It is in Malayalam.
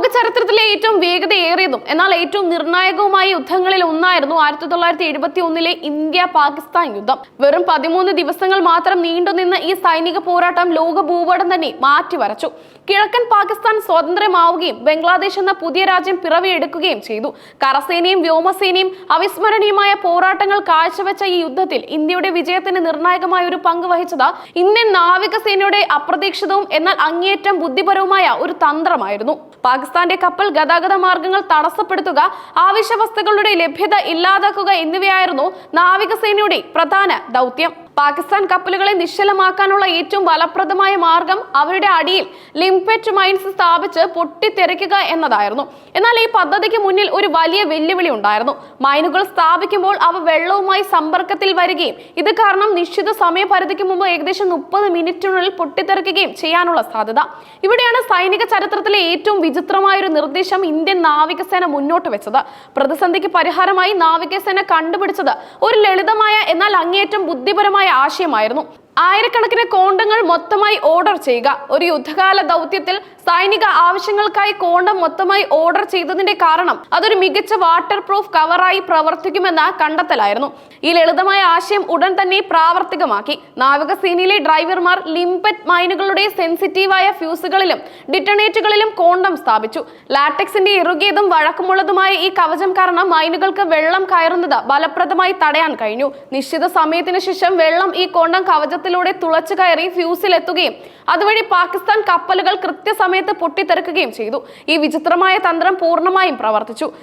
ലോക ചരിത്രത്തിലെ ഏറ്റവും വേഗതയേറിയതും എന്നാൽ ഏറ്റവും നിർണായകവുമായ യുദ്ധങ്ങളിൽ ഒന്നായിരുന്നു 1971 ഇന്ത്യ പാകിസ്ഥാൻ യുദ്ധം. വെറും 13 ദിവസങ്ങൾ മാത്രം നീണ്ടുനിന്ന ഈ സൈനിക പോരാട്ടം ലോക ഭൂപടം തന്നെ മാറ്റിവരച്ചു. കിഴക്കൻ പാകിസ്ഥാൻ സ്വതന്ത്രമാവുകയും ബംഗ്ലാദേശ് എന്ന പുതിയ രാജ്യം പിറവിയെടുക്കുകയും ചെയ്തു. കരസേനയും വ്യോമസേനയും അവിസ്മരണീയമായ പോരാട്ടങ്ങൾ കാഴ്ചവെച്ച ഈ യുദ്ധത്തിൽ ഇന്ത്യയുടെ വിജയത്തിന് നിർണായകമായ ഒരു പങ്ക് വഹിച്ചത് ഇന്ത്യൻ നാവികസേനയുടെ അപ്രതീക്ഷിതവും എന്നാൽ അങ്ങേയറ്റം ബുദ്ധിപരവുമായ ഒരു തന്ത്രമായിരുന്നു. പാകിസ്ഥാന്റെ കപ്പൽ ഗതാഗത മാർഗങ്ങൾ തടസ്സപ്പെടുത്തുക, ആവശ്യ വസ്തുക്കളുടെ ലഭ്യത ഇല്ലാതാക്കുക എന്നിവയായിരുന്നു നാവികസേനയുടെ പ്രധാന ദൗത്യം. പാകിസ്ഥാൻ കപ്പലുകളെ നിശ്ചലമാക്കാനുള്ള ഏറ്റവും ഫലപ്രദമായ മാർഗം അവരുടെ അടിയിൽ ലിംപെറ്റ് മൈൻസ് സ്ഥാപിച്ച് പൊട്ടിത്തെറിക്കുക എന്നതായിരുന്നു. എന്നാൽ ഈ പദ്ധതിക്ക് മുന്നിൽ ഒരു വലിയ വെല്ലുവിളി ഉണ്ടായിരുന്നു. മൈനുകൾ സ്ഥാപിക്കുമ്പോൾ അവ വെള്ളവുമായി സമ്പർക്കത്തിൽ വരികയും ഇത് കാരണം നിശ്ചിത സമയപരിധിക്ക് മുമ്പ് ഏകദേശം 30 മിനിറ്റിനുള്ളിൽ പൊട്ടിത്തെറിക്കുകയും ചെയ്യാനുള്ള സാധ്യത. ഇവിടെയാണ് സൈനിക ചരിത്രത്തിലെ ഏറ്റവും വിചിത്രമായ ഒരു നിർദ്ദേശം ഇന്ത്യൻ നാവികസേന മുന്നോട്ട് വെച്ചത്. പ്രതിസന്ധിക്ക് പരിഹാരമായി നാവികസേന കണ്ടുപിടിച്ചത് ഒരു ലളിതമായ എന്നാൽ അങ്ങേയറ്റം ബുദ്ധിപരമായ ആശയമായിരുന്നു. ആയിരക്കണക്കിന് കോണ്ടങ്ങൾ മൊത്തമായി ഓർഡർ ചെയ്യുക. ഒരു യുദ്ധകാല ദൗത്യത്തിൽ സൈനിക ആവശ്യങ്ങൾക്കായി കോണ്ടം മൊത്തമായി ഓർഡർ ചെയ്തതിന്റെ കാരണം അതൊരു മികച്ച വാട്ടർ പ്രൂഫ് കവറായി പ്രവർത്തിക്കുമെന്ന കണ്ടെത്തലായിരുന്നു. ഈ ലളിതമായ ആശയം ഉടൻ തന്നെ പ്രാവർത്തികമാക്കി. നാവികസേനയിലെ ഡ്രൈവർമാർ ലിംപെറ്റ് മൈനുകളുടെ സെൻസിറ്റീവായ ഫ്യൂസുകളിലും ഡിറ്റണേറ്റുകളിലും കോണ്ടം സ്ഥാപിച്ചു. ലാറ്റക്സിന്റെ ഇറുകിയതും വഴക്കമുള്ളതുമായ ഈ കവചം കാരണം മൈനുകൾക്ക് വെള്ളം കയറുന്നത് ഫലപ്രദമായി തടയാൻ കഴിഞ്ഞു. നിശ്ചിത സമയത്തിന് ശേഷം വെള്ളം ഈ കോണ്ടം കവചത്തിലൂടെ തുളച്ചു കയറി ഫ്യൂസിലെത്തുകയും അതുവഴി പാകിസ്ഥാൻ കപ്പലുകൾ കൃത്യസമയത്ത് പൊട്ടിത്തെറിക്കുകയും ചെയ്തു. ഈ വിചിത്രമായ തന്ത്രം പൂർണ്ണമായും പ്രവർത്തിച്ചു.